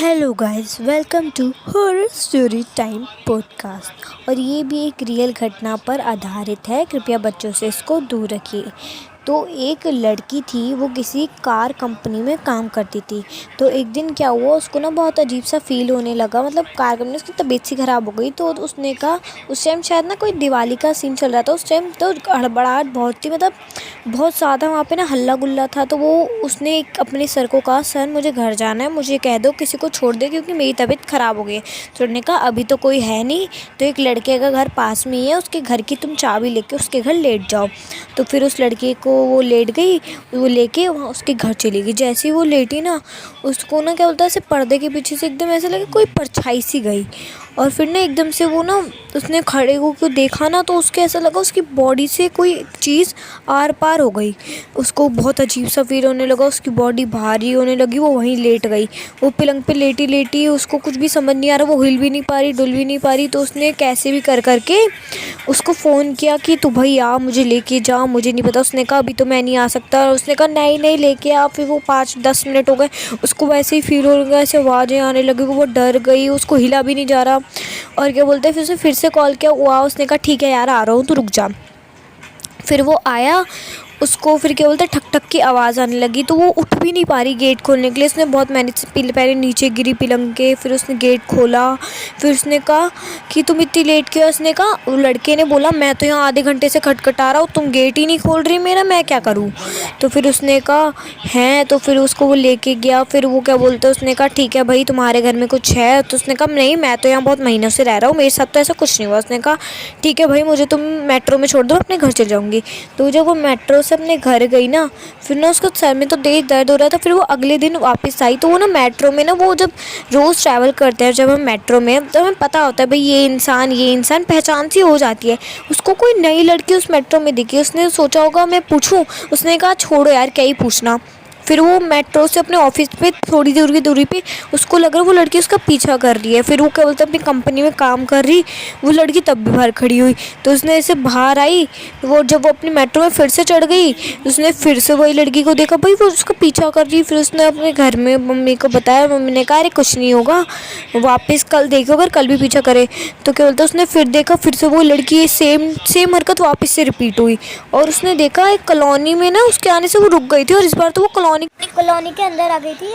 Hello guys, welcome to horror story time podcast. और ये भी एक रियल घटना पर आधारित है। कृपया बच्चों से इसको दूर रखिए। तो एक लड़की थी, वो किसी कार कंपनी में काम करती थी। तो एक दिन क्या हुआ, उसको ना बहुत अजीब सा फील होने लगा। मतलब कार कंपनी, उसकी तबीयत सी ख़राब हो गई। तो उसने कहा, उस टाइम शायद ना कोई दिवाली का सीन चल रहा था। उस टाइम तो हड़बड़ाहट बहुत थी, मतलब बहुत ज़्यादा वहाँ पे ना हल्ला गुल्ला था। तो उसने अपने सर को कहा, सर मुझे घर जाना है, मुझे कह दो किसी को छोड़ दे क्योंकि मेरी तबीयत ख़राब हो गई है। तो उन्होंने कहा अभी तो कोई है नहीं, तो एक लड़के का घर पास में ही है, उसके घर की तुम चाबी लेके उसके घर लेट जाओ। तो फिर उस लड़के को वो लेट गई, वो लेके वहाँ उसके घर चली गई। जैसे ही वो लेटी ना, उसको ना क्या बोलता है, ऐसे पर्दे के पीछे से एकदम ऐसा लगा कोई परछाई सी गई। और फिर ना एकदम से वो ना, उसने खड़े होकर देखा ना, तो उसके ऐसा लगा उसकी बॉडी से कोई चीज़ आर पार हो गई। उसको बहुत अजीब सा फील होने लगा, उसकी बॉडी भारी होने लगी। वो वहीं लेट गई, वो पलंग पे लेटी लेटी, उसको कुछ भी समझ नहीं आ रहा, वो हिल भी नहीं पा रही, डुल भी नहीं पा रही। तो उसने कैसे भी कर करके उसको फ़ोन किया कि तू भाई आ, मुझे लेके जा, मुझे नहीं पता। उसने कहा अभी तो मैं नहीं आ सकता। उसने कहा नहीं नहीं लेके आ। फिर वो 5-10 मिनट हो गए, उसको वैसे ही फील हो गया, ऐसे आवाज़ें आने लगी, वो डर गई, उसको हिला भी नहीं जा रहा। और क्या बोलते हैं, फिर से कॉल किया, वो उसने कहा ठीक है यार आ रहा हूँ, तू रुक जा। फिर वो आया, उसको फिर क्या बोलते हैं, ठक ठक की आवाज़ आने लगी। तो वो उठ भी नहीं पा रही गेट खोलने के लिए। उसने बहुत मेहनत से पहले नीचे गिरी पलंग के, फिर उसने गेट खोला। फिर उसने कहा कि तुम इतनी लेट क्यों? उसने कहा, वो लड़के ने बोला मैं तो यहाँ आधे घंटे से खटखटा रहा हूँ, तुम गेट ही नहीं खोल रही मेरा, मैं क्या करूँ? तो फिर उसने कहा हैं, तो फिर उसको वो लेके गया। फिर वो क्या बोलते हैं, उसने कहा ठीक है भाई तुम्हारे घर में कुछ है? तो उसने कहा नहीं, मैं तो यहाँ बहुत महीनों से रह रहा हूँ, मेरे साथ तो ऐसा कुछ नहीं हुआ। उसने कहा ठीक है भाई, मुझे तुम मेट्रो में छोड़ दो, अपने घर चले जाऊँगी। तो जब वो मेट्रो से अपने घर गई ना, फिर ना उसको सर में तो तेज दर्द हो रहा था। फिर वो अगले दिन वापस आई, तो वो ना मेट्रो में ना, वो जब रोज़ ट्रैवल करते हैं, जब हम मेट्रो में, तो हमें पता होता है भाई ये इंसान पहचान सी हो जाती है। उसको कोई नई लड़की उस मेट्रो में दिखी, उसने सोचा होगा मैं पूछूं। उसने कहा छोड़ो यार, क्या ही पूछना। फिर वो मेट्रो से अपने ऑफिस पे थोड़ी दूर की दूरी पे, उसको लग रहा वो लड़की उसका पीछा कर रही है। फिर वो क्या बोलते हैं, अपनी कंपनी में काम कर रही वो लड़की तब भी बाहर खड़ी हुई। तो उसने ऐसे बाहर आई, वो जब वो अपनी मेट्रो में फिर से चढ़ गई, उसने फिर से वही लड़की को देखा, भाई वो उसका पीछा कर रही। फिर उसने अपने घर में मम्मी को बताया, मम्मी ने कहा अरे कुछ नहीं होगा, वापस कल देखो, अगर कल भी पीछा करे। तो क्या बोलते हैं, उसने फिर देखा, फिर से वो लड़की सेम हरकत वापस से रिपीट हुई। और उसने देखा एक कॉलोनी में ना, उसके आने से वो रुक गई थी, और इस बार तो वो कॉलोनी कॉलोनी के अंदर आ गई थी